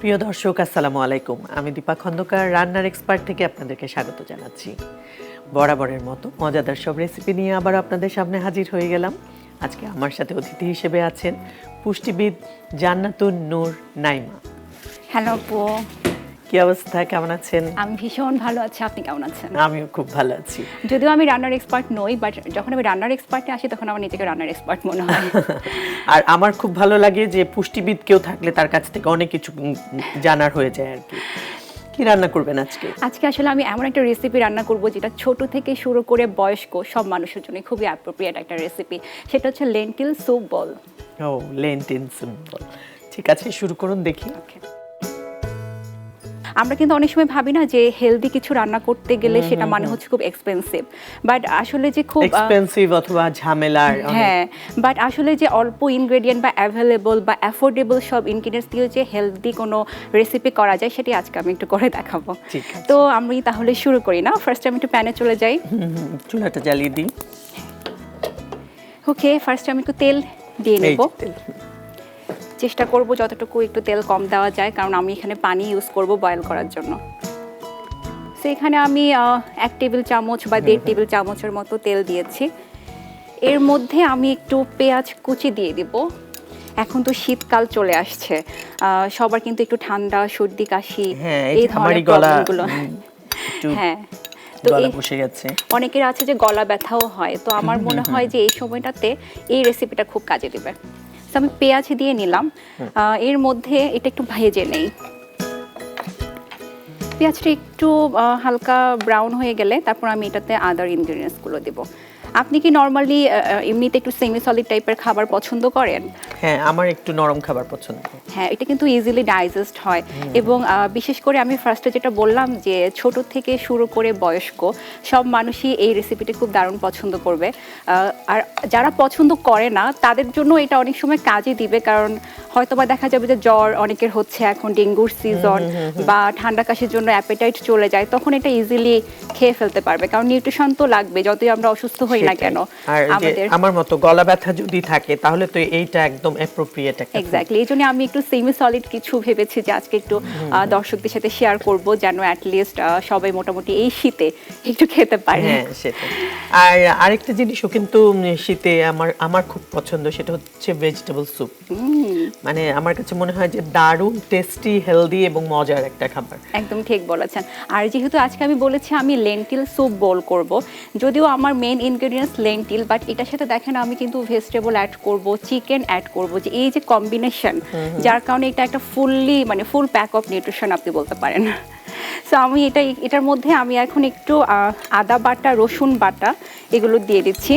প্রিয় দর্শক আসসালামু আলাইকুম। আমি দীপা খন্দকার রান্নার এক্সপার্ট থেকে আপনাদেরকে স্বাগত জানাচ্ছি। বরাবরের মতো মজাদার সব রেসিপি নিয়ে আবার আপনাদের সামনে হাজির হয়ে গেলাম। আজকে আমার সাথে অতিথি হিসেবে আছেন পুষ্টিবিদ জান্নাতুন নূর নাইমা। হ্যালো আপু, কি অবস্থা, কেমন আছেন? আমি ভীষণ ভালো আছি। আপনি কেমন আছেন? আমিও খুব ভালো আছি। যদিও আমি রান্নার এক্সপার্ট নই, বাট যখন আমি রান্নার এক্সপার্টে আসি তখন আমার নিজেকে রান্নার এক্সপার্ট মনে হয়। আর আমার খুব ভালো লাগে যে পুষ্টিবিদ কেউ থাকলে তার কাছ থেকে অনেক কিছু জানার হয়ে যায় আর কি। কি রান্না করবেন আজকে? আজকে আসলে আমি এমন একটা রেসিপি রান্না করব যেটা ছোট থেকে শুরু করে বয়স্ক সব মানুষের জন্য খুবই অ্যাপ্রোপ্রিয়েট একটা রেসিপি। সেটা হচ্ছে লেন্টিল স্যুপ বল। ও, লেন্টিল স্যুপ বল। ঠিক আছে, শুরু করুন দেখি। আমরা কিন্তু অনেক সময় ভাবি না যে হেলদি কিছু রান্না করতে গেলে সেটা মানে হচ্ছে খুব এক্সপেন্সিভ, বাট আসলে যে খুব এক্সপেন্সিভ অথবা ঝামেলার, হ্যাঁ, বাট আসলে যে অল্প ইনগ্রেডিয়েন্ট বা অ্যাভেলেবল বা অ্যাফোর্ডেবল সব ইনগ্রেডিয়েন্টস দিয়ে যে হেলদি কোনো রেসিপি করা যায় সেটি আজকে আমি একটু করে দেখাবো। তো আমি তাহলে শুরু করি না। ফার্স্ট আমি একটু প্যানে চলে যাই, চুলাটা জ্বালিয়ে দিই। ওকে, ফার্স্ট আমি একটু তেল দিয়ে নেব। চেষ্টা করব যতটুকু একটু তেল কম দেওয়া যায়, কারণ আমি এখানে পানি ইউজ করব বয়েল করার জন্য। সো এখানে আমি 1 টেবিল চামচ বা 1.5 টেবিল চামচের মতো তেল দিয়েছি। এর মধ্যে আমি একটু পেঁয়াজ কুচি দিয়ে দিব। এখন তো শীতকাল চলে আসছে, সবার কিন্তু একটু ঠান্ডা, সর্দি, কাশি এই ধরনের প্রবলেমগুলো। হ্যাঁ, তো বসে গেছে। অনেকের আছে যে গলা ব্যথাও হয়, তো আমার মনে হয় যে এই সময়টাতে এই রেসিপিটা খুব কাজে দেবে। তো আমি পেঁয়াজ দিয়ে নিলাম। এর মধ্যে এটা একটু ভেজে নেই। পেঁয়াজটা একটু হালকা ব্রাউন হয়ে গেলে তারপর আমি এটাতে আদার ইনগ্রেডিয়েন্টসগুলো দেবো। আপনি কি নর্মালি এমনিতে একটু সেমি সলিড টাইপের খাবার পছন্দ করেন? হ্যাঁ, আমার একটু নরম খাবার পছন্দ। হ্যাঁ, এটা কিন্তু ইজিলি ডাইজেস্ট হয় এবং বিশেষ করে আমি ফার্স্টে যেটা বললাম যে ছোট থেকে শুরু করে বয়স্ক সব মানুষই এই রেসিপিটি খুব দারুণ পছন্দ করবে। আর যারা পছন্দ করে না তাদের জন্য এটা অনেক সময় কাজে দিবে, কারণ হয়তোবা দেখা যাবে যে জ্বর অনেকের হচ্ছে, এখন ডেঙ্গুর সিজন বা ঠান্ডা কাশির জন্য অ্যাপেটাইট চলে যায়, তখন এটা ইজিলি খেয়ে ফেলতে পারবে, কারণ নিউট্রিশন তো লাগবে যতই আমরা অসুস্থ হই না কেন। আমার মতো গলা ব্যথা যদি থাকে তাহলে তো এইটা একদম অ্যাপ্রোপ্রিয়েট একটা। এক্স্যাক্টলি, এই জন্য আমি একটু সেমি সলিড কিছু ভেবেছি যে আজকে একটু দর্শকদের সাথে শেয়ার করব, যেন অ্যাটলিস্ট সবাই মোটামুটি এই শীতে একটু খেতে পারে। হ্যাঁ, সেটা। আর আরেকটা জিনিসও কিন্তু শীতে আমার খুব পছন্দ, সেটা হচ্ছে ভেজিটেবল স্যুপ। মানে আমার কাছে মনে হয় যে দারুণ টেস্টি, হেলদি এবং মজার একটা খাবার। একদম ঠিক বলেছেন। আর যেহেতু আজকে আমি বলেছি আমি লেন্টিল স্যুপ বোল করব, যদিও আমার মেইন ইনগ্রেডিয়েন্টস লেন্টিল, বাট এটার সাথে দেখেন আমি কিন্তু ভেজিটেবল অ্যাড করব, চিকেন অ্যাড করব, যে এই যে কম্বিনেশন, যার কারণে এটা একটা ফুল প্যাক অফ নিউট্রিশন আপনি বলতে পারেন। সো আমি এটার মধ্যে আমি এখন একটু আদা বাটা, রসুন বাটা এগুলো দিয়ে দিচ্ছি।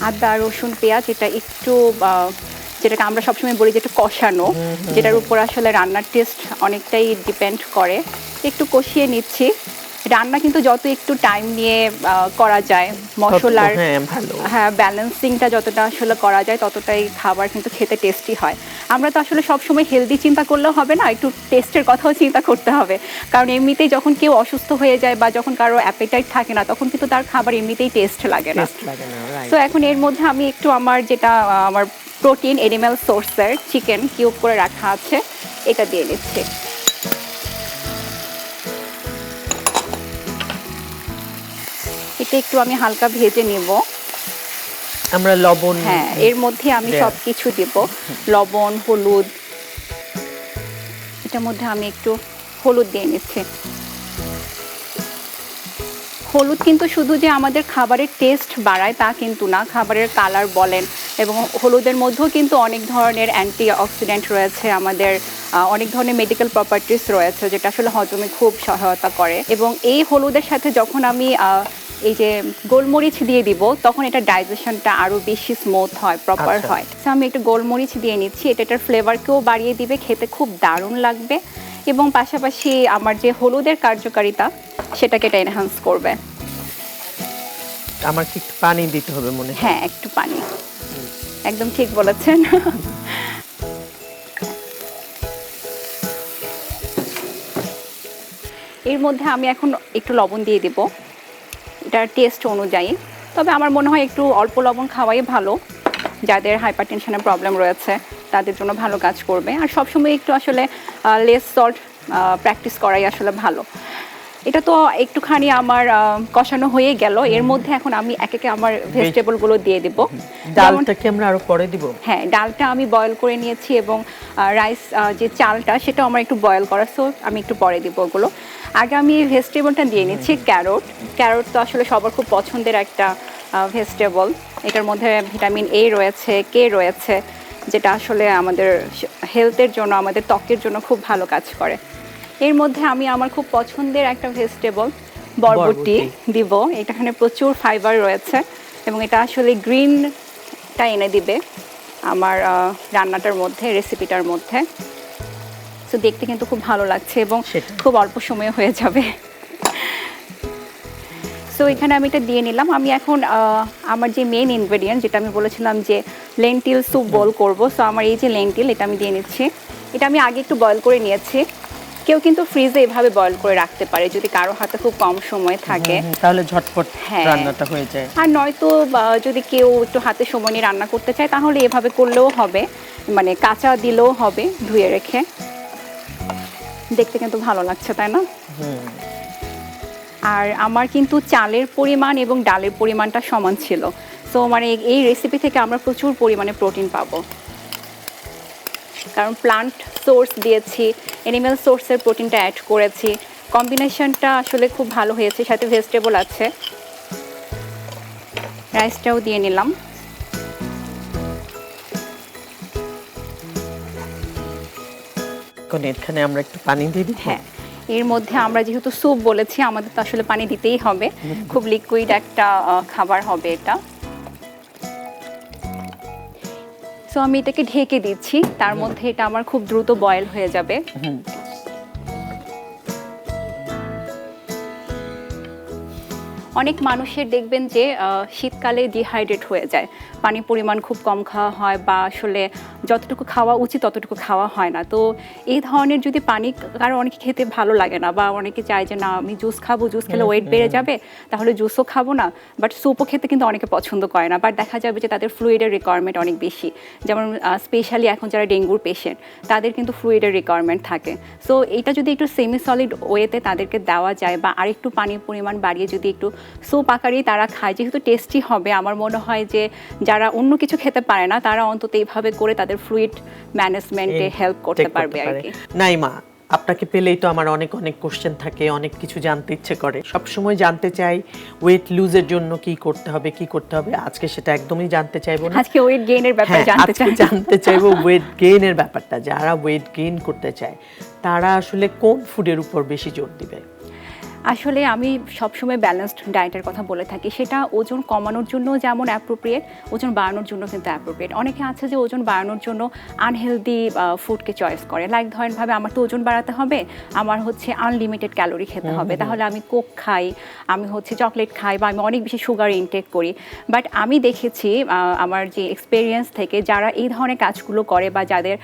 আদা, রসুন, পেঁয়াজ এটা একটু যেটাকে আমরা সবসময় বলি যে একটু কষানো, যেটার উপর আসলে রান্নার টেস্ট অনেকটাই ডিপেন্ড করে। একটু কষিয়ে নিচ্ছি। রান্না কিন্তু যত একটু টাইম নিয়ে করা যায়, মশলার হ্যাঁ ব্যালেন্সিংটা যতটা আসলে করা যায় ততটাই খাবার কিন্তু খেতে টেস্টি হয়। আমরা তো আসলে সবসময় হেলদি চিন্তা করলেও হবে না, একটু টেস্টের কথাও চিন্তা করতে হবে, কারণ এমনিতেই যখন কেউ অসুস্থ হয়ে যায় বা যখন কারো অ্যাপেটাইট থাকে না তখন কিন্তু তার খাবার এমনিতেই টেস্ট লাগে না। তো এখন এর মধ্যে আমি একটু আমার প্রোটিন এনিম্যাল সোর্সের চিকেন কিউব করে রাখা আছে এটা দিয়ে নিচ্ছি। এটা একটু আমি হালকা ভেজে নেব। আমরা লবণ, হ্যাঁ, এর মধ্যে আমি সবকিছু দেব, লবণ, হলুদ। এটার মধ্যে আমি একটু হলুদ দিয়ে নিচ্ছি। হলুদ কিন্তু শুধু যে আমাদের খাবারের টেস্ট বাড়ায় তা কিন্তু না, খাবারের কালার বলেন, এবং হলুদের মধ্যেও কিন্তু অনেক ধরনের অ্যান্টি অক্সিডেন্ট রয়েছে, আমাদের অনেক ধরনের মেডিকেল প্রপার্টিস রয়েছে যেটা আসলে হজমে খুব সহায়তা করে। এবং এই হলুদের সাথে যখন আমি এই যে গোলমরিচ দিয়ে দিব তখন এটা ডাইজেশনটা আরও বেশি স্মুথ হয়, প্রপার হয়। তো আমি একটু গোলমরিচ দিয়ে নিচ্ছি, এটার ফ্লেভারকেও বাড়িয়ে দিবে, খেতে খুব দারুণ লাগবে, এবং পাশাপাশি আমার যে হলুদের কার্যকারিতা সেটাকে এটা এনহ্যান্স করবে। আমার কি একটু পানি দিতে হবে মনে হয়? হ্যাঁ, একটু পানি, একদম ঠিক বলেছেন। এর মধ্যে আমি এখন একটু লবণ দিয়ে দিব, এটা টেস্ট অনুযায়ী। তবে আমার মনে হয় একটু অল্প লবণ খাওয়াই ভালো, যাদের হাইপারটেনশনের প্রবলেম রয়েছে তাদের জন্য ভালো কাজ করবে। আর সবসময় একটু আসলে লেস সল্ট প্র্যাকটিস করাই আসলে ভালো। এটা তো একটুখানি আমার কষানো হয়ে গেল। এর মধ্যে এখন আমি একে একে আমার ভেজিটেবলগুলো দিয়ে দেব। ডালটা কি আমরা আরো পরে দিব? হ্যাঁ, ডালটা আমি বয়েল করে নিয়েছি এবং রাইস যে চালটা সেটাও আমার একটু বয়েল করা, সো আমি একটু পরে দিব ওগুলো। আগে আমি ভেজিটেবলটা দিয়ে নিচ্ছি ক্যারট। ক্যারট তো আসলে সবার খুব পছন্দের একটা ভেজিটেবল। এটার মধ্যে ভিটামিন এ রয়েছে, কে রয়েছে, যেটা আসলে আমাদের হেলথের জন্য, আমাদের ত্বকের জন্য খুব ভালো কাজ করে। এর মধ্যে আমি আমার খুব পছন্দের একটা ভেজিটেবল বরবটি দিব। এখানে প্রচুর ফাইবার রয়েছে এবং এটা আসলে গ্রিনটা এনে দিবে আমার রান্নাটার মধ্যে, রেসিপিটার মধ্যে। তো দেখতে কিন্তু খুব ভালো লাগছে এবং খুব অল্প সময়ে হয়ে যাবে। সো এখানে আমি এটা দিয়ে নিলাম। আমি এখন আমার যে মেইন ইনগ্রেডিয়েন্ট, যেটা আমি বলেছিলাম যে লেন্টিল স্যুপ বল করব, সো আমার এই যে লেন্টিল, এটা আমি দিয়ে নিচ্ছি। এটা আমি আগে একটু বয়েল করে নিয়েছি। কেউ কিন্তু ফ্রিজে এভাবে বয়েল করে রাখতে পারে যদি কারো হাতে খুব কম সময় থাকে, তাহলে ঝটপট রান্নাটা হয়ে যায়। আর নয়তো যদি কেউ একটু হাতে সময় নিয়ে রান্না করতে চায় তাহলে এভাবে করলেও হবে, মানে কাঁচা দিলেও হবে ধুয়ে রেখে। দেখতে কিন্তু ভালো লাগছে, তাই না? আর আমার কিন্তু চালের পরিমাণ এবং ডালের পরিমাণটা সমান ছিল, সো মানে এই রেসিপি থেকে আমরা প্রচুর পরিমাণে প্রোটিন পাবো, কারণ প্লান্ট সোর্স দিয়েছি, অ্যানিম্যাল সোর্সের প্রোটিনটা অ্যাড করেছি। কম্বিনেশনটা আসলে খুব ভালো হয়েছে, সাথে ভেজিটেবল আছে। রাইসটাও দিয়ে নিলাম। এখানে আমরা একটু পানি দিয়ে দিই। হ্যাঁ, এর মধ্যে আমরা যেহেতু স্যুপ বলেছি, আমাদের তো আসলে পানি দিতেই হবে। খুব লিকুইড একটা খাবার হবে এটা। সো আমি এটাকে ঢেকে দিচ্ছি, তার মধ্যে এটা আমার খুব দ্রুত বয়েল হয়ে যাবে। অনেক মানুষের দেখবেন যে শীতকালে ডিহাইড্রেট হয়ে যায়, পানি পরিমাণ খুব কম খাওয়া হয় বা আসলে যতটুকু খাওয়া উচিত ততটুকু খাওয়া হয় না। তো এই ধরনের যদি পানি কারো অনেকে খেতে ভালো লাগে না, বা অনেকে চায় যে না আমি জুস খাবো, জুস খেলে ওয়েট বেড়ে যাবে, তাহলে জুসও খাবো না, বাট স্যুপও খেতে কিন্তু অনেকে পছন্দ করে না। বাট দেখা যাবে যে তাদের ফ্লুইডের রিকোয়ারমেন্ট অনেক বেশি, যেমন স্পেশালি এখন যারা ডেঙ্গুর পেশেন্ট তাদের কিন্তু ফ্লুইডের রিকোয়ারমেন্ট থাকে। সো এটা যদি একটু সেমি সলিড ওয়েতে তাদেরকে দেওয়া যায় বা আরেকটু পানির পরিমাণ বাড়িয়ে যদি একটু স্যুপ আকারেই তারা খায়, যেহেতু টেস্টি হবে, আমার মনে হয় যে যারা অন্য কিছু খেতে পারে না তারা অন্তত এইভাবে করে তাদের ফ্লুইড ম্যানেজমেন্টে হেল্প করতে পারবে আর কি। নাইমা, আপনাকে পেলেই তো আমার অনেক অনেক কোশ্চেন থাকে, অনেক কিছু জানতে ইচ্ছে করে, সব সময় জানতে চাই ওয়েট লুজের জন্য কি করতে হবে, কি করতে হবে। আজকে সেটা একদমই জানতে চাইবো না, আজকে ওয়েট গেইনের ব্যাপারে জানতে চাইবো ওয়েট গেইনের ব্যাপারটা। যারা ওয়েট গেইন করতে চায় তারা আসলে কোন ফুডের উপর বেশি জোর দিবে? আসলে আমি সবসময় ব্যালেন্সড ডায়েটের কথা বলে থাকি। সেটা ওজন কমানোর জন্য যেমন অ্যাপ্রোপ্রিয়েট, ওজন বাড়ানোর জন্য কিন্তু অ্যাপ্রোপ্রিয়েট। অনেকে আছে যে ওজন বাড়ানোর জন্য আনহেলদি ফুডকে চয়েস করে, লাইক ধরেন ভাবে আমার তো ওজন বাড়াতে হবে, আমার হচ্ছে আনলিমিটেড ক্যালোরি খেতে হবে, তাহলে আমি কোক খাই, আমি হচ্ছে চকলেট খাই, বা আমি অনেক বেশি সুগার ইনটেক করি। বাট আমি দেখেছি আমার যে এক্সপিরিয়েন্স থেকে, যারা এই ধরনের কাজগুলো করে বা যাদের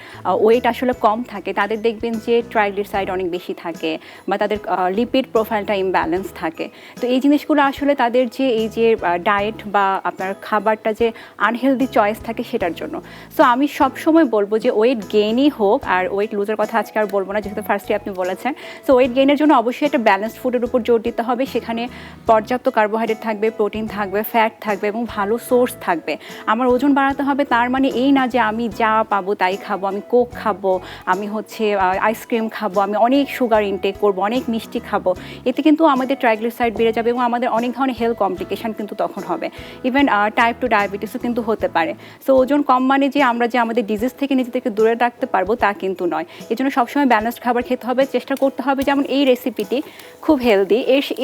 ওয়েট আসলে কম থাকে, তাদের দেখবেন যে ট্রাইগ্লিসারাইড অনেক বেশি থাকে বা তাদের লিপিড প্রোফাইলটা ইমব্যালেন্স থাকে। তো এই জিনিসগুলো আসলে তাদের যে এই যে ডায়েট বা আপনার খাবারটা যে আনহেলদি চয়েস থাকে সেটার জন্য। সো আমি সবসময় বলবো যে ওয়েট গেইনই হোক, আর ওয়েট লুজের কথা আজকে আর বলবো না যেহেতু ফার্স্টে আপনি বলেছেন। সো ওয়েট গেইনের জন্য অবশ্যই একটা ব্যালেন্সড ফুডের উপর জোর দিতে হবে। সেখানে পর্যাপ্ত কার্বোহাইড্রেট থাকবে, প্রোটিন থাকবে, ফ্যাট থাকবে এবং ভালো সোর্স থাকবে। আমার ওজন বাড়াতে হবে তার মানে এই না যে আমি যা পাবো তাই খাবো, আমি কোক খাবো, আমি হচ্ছে আইসক্রিম খাবো, আমি অনেক সুগার ইনটেক করবো, অনেক মিষ্টি খাবো। এতে কিন্তু আমাদের ট্রাইগ্লিসারাইড বেড়ে যাবে এবং আমাদের অনেক ধরনের হেলথ কমপ্লিকেশন কিন্তু তখন হবে। ইভেন টাইপ 2 ডায়াবেটিসও কিন্তু হতে পারে। সো ওজন কম মানে যে আমরা যে আমাদের ডিজিজ থেকে নিজেদেরকে দূরে রাখতে পারবো তা কিন্তু নয়। এই জন্য সবসময় ব্যালেন্সড খাবার খেতে হবে, চেষ্টা করতে হবে। যেমন এই রেসিপিটি খুব হেলদি,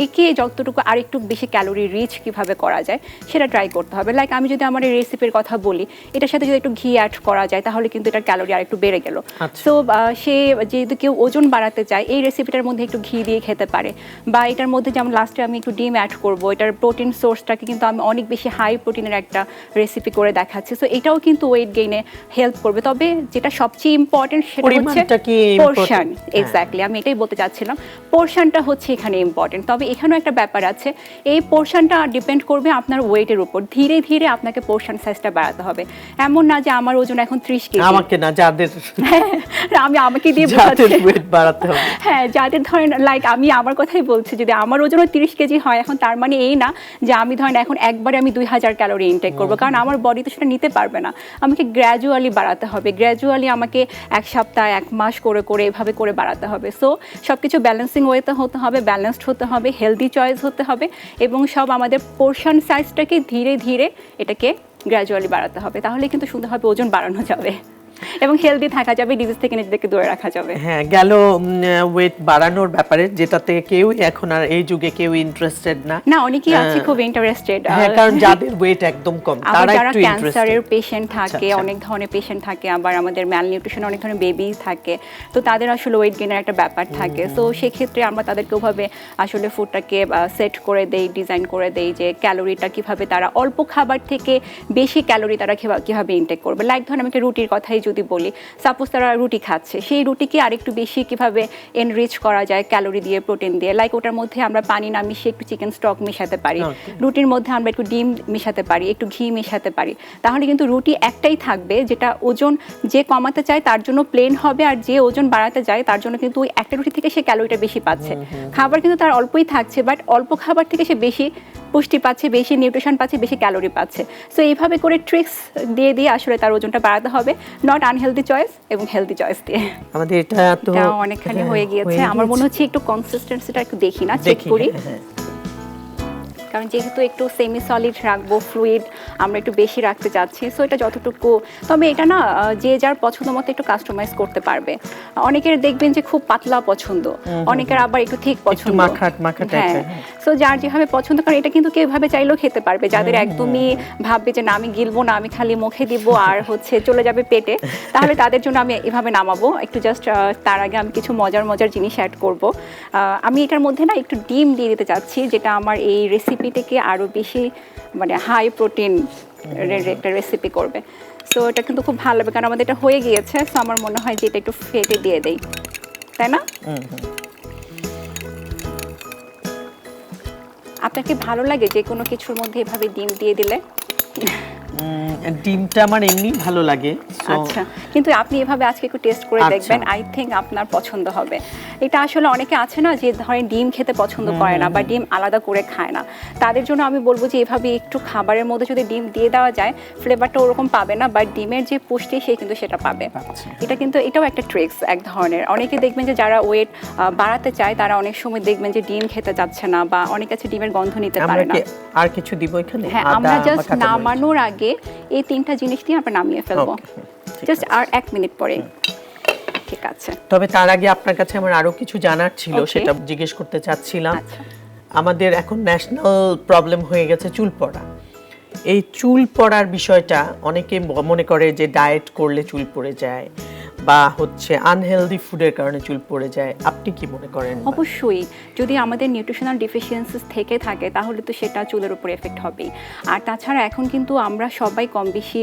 একে যতটুকু আরেকটু বেশি ক্যালোরি রিচ কীভাবে করা যায় সেটা ট্রাই করতে হবে। লাইক আমি যদি আমার এই রেসিপির কথা বলি, এটার সাথে যদি একটু ঘি অ্যাড করা যায় তাহলে কিন্তু এটার ক্যালোরি আরেকটু বেড়ে গেল। সো সে যেহেতু কেউ ওজন বাড়াতে চায় এই রেসিপিটার মধ্যে একটু ঘি দিয়ে খেতে পারে, বা এটার মধ্যে যেমন লাস্টে আমি একটু ডিম অ্যাড করব, এটার প্রোটিন সোর্সটাকে কিন্তু আমি অনেক বেশি হাই প্রোটিনের একটা রেসিপি করে দেখাচ্ছি। সো এটাও কিন্তু ওয়েট গেইনে হেল্প করবে। তবে যেটা সবচেয়ে ইম্পর্টেন্ট সেটা হচ্ছে পরিমাণটা কি পোরশন। important? এক্স্যাক্টলি, আমি এটাই বলতে চাচ্ছিলাম, পোরশনটা হচ্ছে এখানে ইম্পর্টেন্ট। তবে এখানেও একটা ব্যাপার আছে, এই পোরশনটা ডিপেন্ড করবে আপনার ওয়েটের উপর। ধীরে ধীরে আপনাকে পোরশন সাইজটা বাড়াতে হবে। এমন না যে আমার ওজন এখন 30 কেজি, আমাকে না, যাদের আমি আমাকে দিয়ে যাদের বোঝাচ্ছি। ওয়েট বাড়াতে হবে। হ্যাঁ, যাদের ধরেন লাইক আমি আমার কথাই বলছি, যদি আমার ওজনও 30 কেজি হয় এখন, তার মানে এই না যে আমি ধরেন এখন একবারে আমি 2000 ক্যালোরি ইনটেক করবো, কারণ আমার বডি তো সেটা নিতে পারবে না। আমাকে গ্র্যাজুয়ালি বাড়াতে হবে, গ্র্যাজুয়ালি আমাকে 1 সপ্তাহ 1 মাস করে করে এভাবে করে বাড়াতে হবে। সো সব কিছু ব্যালেন্সিং ওয়েতে হতে হবে, ব্যালেন্সড হতে হবে, হেলদি চয়েস হতে হবে, এবং সব আমাদের পোরশন সাইজটাকে ধীরে ধীরে এটাকে গ্র্যাজুয়ালি বাড়াতে হবে। তাহলে কিন্তু সুন্দরভাবে ওজন বাড়ানো যাবে এবং হেলদি থাকা যাবে, ডিজিজ থেকে নিজেদেরকে দূরে রাখা যাবে। হ্যাঁ, গেল ওয়েট বাড়ানোর ব্যাপারে, যেটাতে কেউ এখন আর এই যুগে কেউ ইন্টারেস্টেড না। না, অনেকেই আছে খুব ইন্টারেস্টেড। হ্যাঁ, কারণ যাদের ওয়েট একদম কম আবার তারা যারা একটু ক্যান্সারের ইন্টারেস্টেড। পেশেন্ট থাকে, আচ্ছা। অনেক ধরনের পেশেন্ট থাকে, আবার আমাদের ম্যালনিউট্রিশন অনেক ধরনের বেবি থাকে, তো তাদের আসলে ওয়েট গেইনের একটা ব্যাপার থাকে। তো সেক্ষেত্রে আমরা তাদেরকে ওভাবে আসলে ফুডটাকে সেট করে দেই, ডিজাইন করে দেই যে ক্যালোরিটা কিভাবে তারা অল্প খাবার থেকে বেশি ক্যালোরি তারা কিভাবে ইনটেক করবে। লাইক ধরেন আমাকে রুটির কথাই যদি বলি, সাপোজ তারা রুটি খাচ্ছে, সেই রুটিকে আরেকটু বেশি কিভাবে এনরিচ করা যায় ক্যালোরি দিয়ে, প্রোটিন দিয়ে। লাইক ওটার মধ্যে আমরা পানি না মিশিয়ে একটু চিকেন স্টক মিশাতে পারি, রুটির মধ্যে আমরা একটু ডিম মিশাতে পারি, একটু ঘি মিশাতে পারি। তাহলে কিন্তু রুটি একটাই থাকবে, যেটা ওজন যে কমাতে চায় তার জন্য প্লেন হবে, আর যে ওজন বাড়াতে যায় তার জন্য কিন্তু ওই একটা রুটি থেকে সে ক্যালোরিটা বেশি পাচ্ছে। খাবার কিন্তু তার অল্পই থাকছে, বাট অল্প খাবার থেকে সে বেশি পুষ্টি পাচ্ছে, বেশি নিউট্রিশন পাচ্ছে, বেশি ক্যালোরি পাচ্ছে। সো এইভাবে করে ট্রিক্স দিয়ে দিয়ে আসলে তার ওজনটা বাড়াতে হবে, নট আনহেলদি চয়েস এবং হেলদি চয়েস দিয়ে। আমাদের এটা তো অনেকখানি হয়ে গিয়েছে। আমার মনে হচ্ছে একটু কনসিস্টেন্সিটা একটু দেখি না, চেক দেখি, করি, হ্যাঁ। কারণ যেহেতু একটু সেমি সলিড রাখবো, ফ্লুইড আমরা একটু বেশি রাখতে চাচ্ছি। সো এটা যতটুকু, তবে এটা না যে যার পছন্দ মতো একটু কাস্টমাইজ করতে পারবে। অনেকের দেখবেন যে খুব পাতলা পছন্দ, অনেকের আবার একটু ঠিক পছন্দ, মাখা হ্যাঁ। সো যার যেভাবে পছন্দ, কারণ এটা কিন্তু কেউ এভাবে চাইলেও খেতে পারবে। যাদের একদমই ভাববে যে না আমি গিলবো না, আমি খালি মুখে দিব আর হচ্ছে চলে যাবে পেটে, তাহলে তাদের জন্য আমি এভাবে নামাবো একটু। জাস্ট তার আগে আমি কিছু মজার মজার জিনিস অ্যাড করব। আমি এটার মধ্যে না একটু ডিম দিয়ে দিতে চাচ্ছি, যেটা আমার এই রেসিপিটাকে আরও বেশি মানে হাই প্রোটিন একটা রেসিপি করবে। সো এটা কিন্তু খুব ভালো হবে, কারণ আমাদের এটা হয়ে গিয়েছে। সো আমার মনে হয় যে এটা একটু ফেটে দিয়ে দেই, তাই না? আপনার কি ভালো লাগে যে কোনো কিছুর মধ্যে এভাবে ডিম দিয়ে দিলে? ডিমটা আমার এমনি ভালো লাগে। আচ্ছা, কিন্তু আপনি এভাবে আজকে একটু টেস্ট করে দেখবেন, আই থিঙ্ক আপনার পছন্দ হবে। এটা আসলে অনেকে আছে না যে ধরেন ডিম খেতে পছন্দ করে না বা ডিম আলাদা করে খায় না, তাদের জন্য আমি বলবো যে এভাবে একটু খাবারের মধ্যে যদি ডিম দিয়ে দেওয়া যায়, ফ্লেভারটা ওরকম পাবে না, বাট ডিমের যে পুষ্টি সে কিন্তু সেটা পাবে। এটা কিন্তু এটাও একটা ট্রিক্স এক ধরনের। অনেকে দেখবেন যে যারা ওয়েট বাড়াতে চায় তারা অনেক সময় দেখবেন যে ডিম খেতে চাচ্ছে না, বা অনেক কাছে ডিমের গন্ধ নিতে পারে না। আর কিছু দিব এখানে? হ্যাঁ, আমরা জাস্ট নামানোর আগে এই 3টা জিনিস দিয়ে আমরা নামিয়ে ফেলবো, জাস্ট আর 1 মিনিট পরে। ঠিক আছে, তবে তার আগে আপনার কাছে আমার আরো কিছু জানার ছিল, সেটা জিজ্ঞেস করতে চাচ্ছিলাম। আমাদের এখন ন্যাশনাল প্রবলেম হয়ে গেছে চুল পড়া। এই চুল পড়ার বিষয়টা অনেকে মনে করে যে ডায়েট করলে চুল পড়ে যায়, বা হচ্ছে আনহেলদি ফুডের কারণে চুল পড়ে যায়। আপনি কি মনে করেন? অবশ্যই যদি আমাদের নিউট্রিশনাল ডিফিসিয়েন্সিস থেকে থাকে তাহলে তো সেটা চুলের উপর এফেক্ট হবেই। আর তাছাড়া এখন কিন্তু আমরা সবাই কম বেশি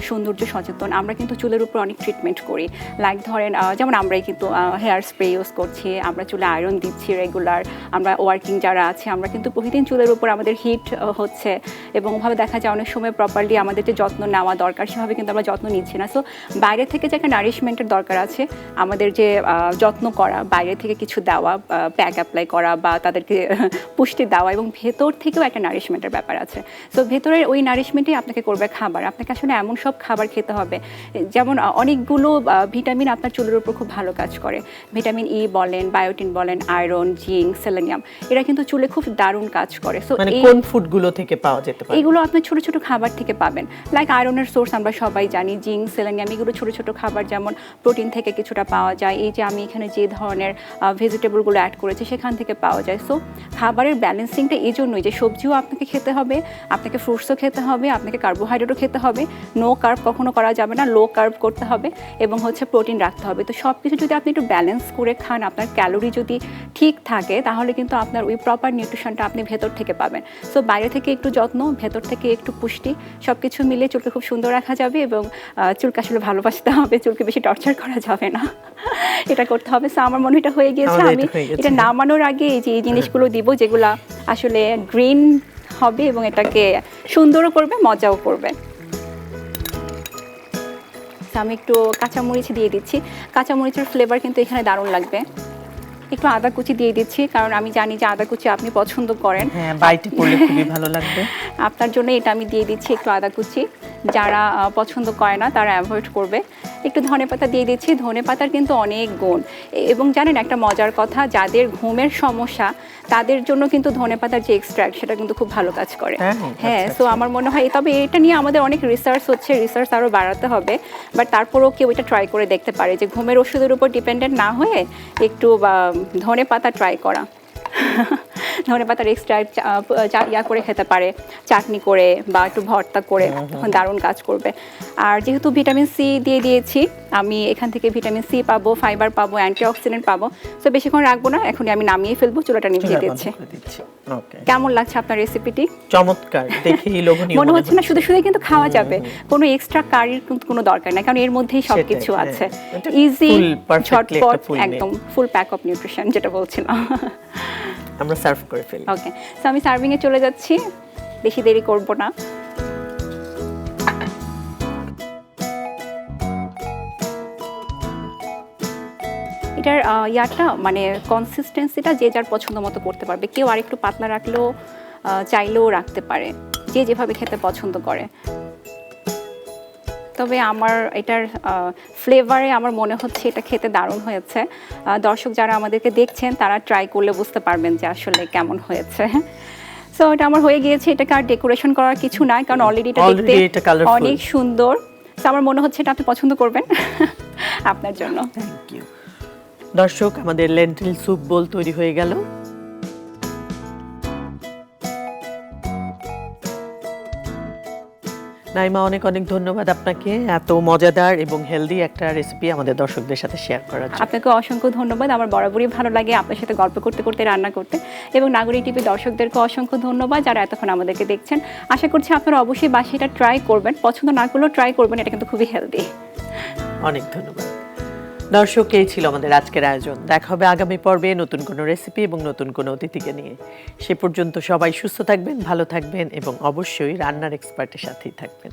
সৌন্দর্য সচেতন, আমরা কিন্তু চুলের উপর অনেক ট্রিটমেন্ট করি। লাইক ধরেন যেমন আমরাই কিন্তু হেয়ার স্প্রে ইউজ করছি, আমরা চুলে আয়রন দিচ্ছি রেগুলার, আমরা ওয়ার্কিং যারা আছে আমরা কিন্তু প্রতিদিন চুলের উপর আমাদের হিট হচ্ছে, এবং ওভাবে দেখা যায় অনেক সময় প্রপারলি আমাদের যে যত্ন নেওয়া দরকার সেভাবে কিন্তু আমরা যত্ন নিচ্ছি না। সো বাইরে থেকে যে একটা নারিশমেন্টের দরকার আছে, আমাদের যে যত্ন করা, বাইরে থেকে কিছু দেওয়া, প্যাক অ্যাপ্লাই করা বা তাদেরকে পুষ্টি দেওয়া, এবং ভেতর থেকেও একটা নারিশমেন্টের ব্যাপার আছে। সো ভেতরের ওই নারিশমেন্টই আপনাকে করবে খাবার। আপনাকে আসলে এমন সব খাবার খেতে হবে, যেমন অনেকগুলো ভিটামিন আপনার চুলের উপর খুব ভালো কাজ করে। ভিটামিন ই বলেন, বায়োটিন বলেন, আয়রন, জিঙ্ক, সেলেনিয়াম, এরা কিন্তু চুলে খুব দারুণ কাজ করে। সো মানে কোন ফুডগুলো থেকে পাওয়া যেতে পারে? এগুলো আপনি ছোট ছোট খাবার থেকে পাবেন। লাইক আয়রনের সোর্স আমরা সবাই জানি, জিঙ্ক, সেলেনিয়াম, এগুলো ছোট ছোট খাবার, যেমন প্রোটিন থেকে কিছুটা পাওয়া যায়, এই যে আমি এখানে যে ধরনের ভেজিটেবলগুলো অ্যাড করেছি সেখান থেকে পাওয়া যায়। সো খাবারের ব্যালেন্সিংটা এই জন্যই যে সবজিও আপনাকে খেতে হবে, আপনাকে ফ্রুটসও খেতে হবে, আপনাকে কার্বোহাইড্রেটও খেতে হবে, নো কার্ব কখনো করা যাবে না, লো কার্ব করতে হবে এবং হচ্ছে প্রোটিন রাখতে হবে। তো সব কিছু যদি আপনি একটু ব্যালেন্স করে খান, আপনার ক্যালোরি যদি ঠিক থাকে, তাহলে কিন্তু আপনার ওই প্রপার নিউট্রিশনটা আপনি ভেতর থেকে পাবেন। সো বাইরে থেকে একটু যত্ন, ভেতর থেকে একটু পুষ্টি, সব কিছু মিলে চুলকে খুব সুন্দর রাখা যাবে এবং চুলকে আসলে ভালোবাসতে হবে, চুলকে বেশি টর্চার করা যাবে না, এটা করতে হবে। সো আমার মনে হয় এটা হয়ে গিয়েছে। আমি এটা নামানোর আগে এই যে এই জিনিসগুলো দিব যেগুলো আসলে গ্রিন হবে এবং এটাকে সুন্দরও করবে, মজাও করবে। আমি একটু কাঁচামরিচ দিয়ে দিচ্ছি, কাঁচামরিচের ফ্লেভার কিন্তু এখানে দারুণ লাগবে। একটু আদা কুচি দিয়ে দিচ্ছি, কারণ আমি জানি যে আদা কুচি আপনি পছন্দ করেন। হ্যাঁ, বাইটে পড়লে খুবই ভালো লাগবে। আপনার জন্য এটা আমি দিয়ে দিচ্ছি একটু আদা কুচি, যারা পছন্দ করে না তারা অ্যাভয়েড করবে। একটু ধনেপাতা দিয়ে দিচ্ছি, ধনেপাতার কিন্তু অনেক গুণ। এবং জানেন একটা মজার কথা, যাদের ঘুমের সমস্যা তাদের জন্য কিন্তু ধনেপাতার যে এক্সট্রাক্ট সেটা কিন্তু খুব ভালো কাজ করে। হ্যাঁ, সো আমার মনে হয়, তবে এটা নিয়ে আমাদের অনেক রিসার্চ হচ্ছে, রিসার্চ আরও বাড়াতে হবে, বাট তারপরেও কেউ এটা ট্রাই করে দেখতে পারে যে ঘুমের ওষুধের উপর ডিপেন্ডেন্ট না হয়ে একটু ধনেপাতা ট্রাই করা। ধনেপাতার এক্সট্রাক্ট ইয়া করে খেতে পারে, চাটনি করে বা একটু ভর্তা করে, তখন দারুণ কাজ করবে। আর যেহেতু ভিটামিন সি দিয়ে দিয়েছি, আমি এখান থেকে ভিটামিন সি পাবো, ফাইবার পাবো, অ্যান্টিঅক্সিডেন্ট পাবো। তো বেশিক্ষণ রাখবো না, এখনই আমি নামিয়ে ফেলবো, চুলাটা নিভিয়ে দিচ্ছি। কেমন লাগছে আপনার রেসিপিটি? চমৎকার, দেখেই লোভনীয় মনে হচ্ছে না? শুধু শুধু কিন্তু খাওয়া যাবে, কোনো এক্সট্রা কারির কিন্তু কোনো দরকার নাই, কারণ এর মধ্যেই সবকিছু আছে। ইজি, ঝটপট, একদম ফুল প্যাক অফ নিউট্রিশন, যেটা বলছিলাম। আমরা সার্ভ করে ফেলি। ওকে, সো আমি সার্ভিং এ চলে যাচ্ছি, বেশি দেরি করব না। এটার ইয়াটা মানে কনসিস্টেন্সিটা যে যার পছন্দ মতো করতে পারবে, কেউ আরেকটু পাতলা রাখলেও চাইলেও রাখতে পারে, যে যেভাবে খেতে পছন্দ করে। তবে আমার এটার ফ্লেভারে আমার মনে হচ্ছে এটা খেতে দারুণ হয়েছে। দর্শক যারা আমাদেরকে দেখছেন তারা ট্রাই করলে বুঝতে পারবেন যে আসলে কেমন হয়েছে। সো এটা আমার হয়ে গিয়েছে, এটাকে আর ডেকোরেশন করার কিছু নাই, কারণ অলরেডি এটা দেখতে অনেক সুন্দর। সো আমার মনে হচ্ছে এটা আপনি পছন্দ করবেন। আপনার জন্য থ্যাংক ইউ। দর্শক, আমাদের লেন্টিল স্যুপ বোল তৈরি হয়ে গেল। নাইমা, অনেক অনেক ধন্যবাদ আপনাকে এত মজাদার এবং হেলদি একটা রেসিপি আমাদের দর্শকদের সাথে শেয়ার করার জন্য। আপনাকে অসংখ্য ধন্যবাদ। আমার বরাবরই ভালো লাগে আপনার সাথে গল্প করতে করতে রান্না করতে। এবং নাগরিক টিভি দর্শকদেরকে অসংখ্য ধন্যবাদ যারা এতক্ষণ আমাদেরকে দেখছেন। আশা করছি আপনারা অবশ্যই বাসায় এটা ট্রাই করবেন, পছন্দ না করলেও ট্রাই করবেন, এটা কিন্তু খুবই হেলদি। অনেক ধন্যবাদ। দর্শক, এই ছিল আমাদের আজকের আয়োজন। দেখা হবে আগামী পর্বে নতুন কোনো রেসিপি এবং নতুন কোনো অতিথিকে নিয়ে। সে পর্যন্ত সবাই সুস্থ থাকবেন, ভালো থাকবেন এবং অবশ্যই রান্নার এক্সপার্টের সাথেই থাকবেন।